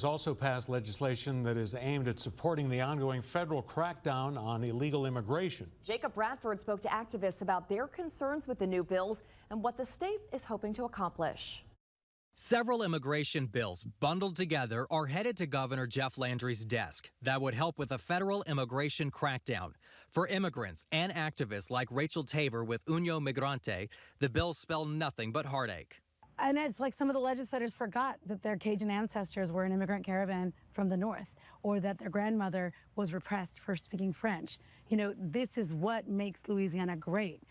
Also passed legislation that is aimed at supporting the ongoing federal crackdown on illegal immigration. Jacob Bradford spoke to activists about their concerns with the new bills and what the state is hoping to accomplish. Several immigration bills bundled together are headed to Governor Jeff Landry's desk that would help with a federal immigration crackdown. For immigrants and activists like Rachel Tabor with Unión Migrante, the bills spell nothing but heartache. And it's like some of the legislators forgot that their Cajun ancestors were an immigrant caravan from the north, or that their grandmother was repressed for speaking French. You know, this is what makes Louisiana great.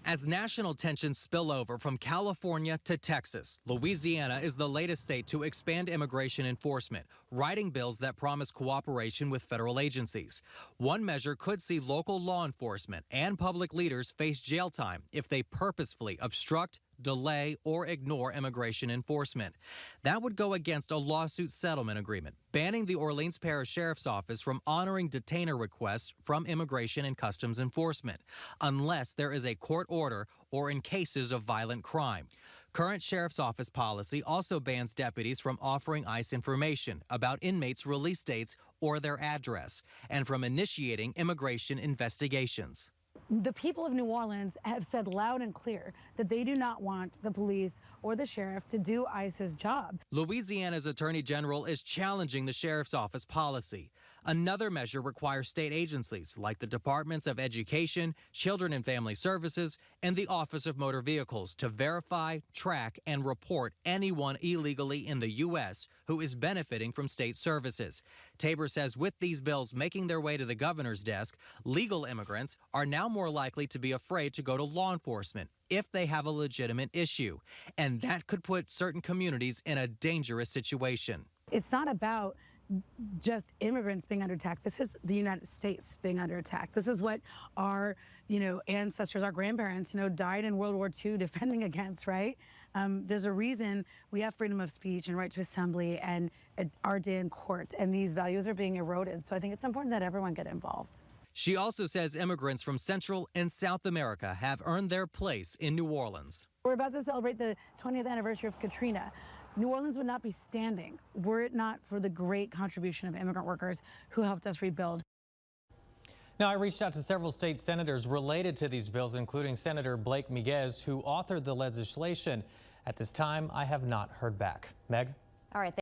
As national tensions spill over from California to Texas, Louisiana is the latest state to expand immigration enforcement, writing bills that promise cooperation with federal agencies. One measure could see local law enforcement and public leaders face jail time if they purposefully obstruct, delay, or ignore immigration enforcement. That would go against a lawsuit settlement agreement, banning the Orleans Parish Sheriff's Office from honoring detainer requests from Immigration and Customs Enforcement, unless there is a court order or in cases of violent crime. Current Sheriff's Office policy also bans deputies from offering ICE information about inmates' release dates or their address, and from initiating immigration investigations. The people of New Orleans have said loud and clear that they do not want the police or the sheriff to do ICE's job. Louisiana's Attorney General is challenging the Sheriff's Office policy. Another measure requires state agencies like the Departments of Education, Children and Family Services, and the Office of Motor Vehicles to verify, track, and report anyone illegally in the U.S. who is benefiting from state services. Tabor says with these bills making their way to the governor's desk, legal immigrants are now more likely to be afraid to go to law enforcement if they have a legitimate issue, and that could put certain communities in a dangerous situation. It's not about just immigrants being under attack. This is the United States being under attack. This is what our, ancestors, our grandparents, died in World War II defending against, right? There's a reason we have freedom of speech and right to assembly and our day in court, and these values are being eroded. So I think it's important that everyone get involved. She also says immigrants from Central and South America have earned their place in New Orleans. We're about to celebrate the 20th anniversary of Katrina. New Orleans would not be standing were it not for the great contribution of immigrant workers who helped us rebuild. Now, I reached out to several state senators related to these bills, including Senator Blake Miguez, who authored the legislation. At this time, I have not heard back. Meg? All right.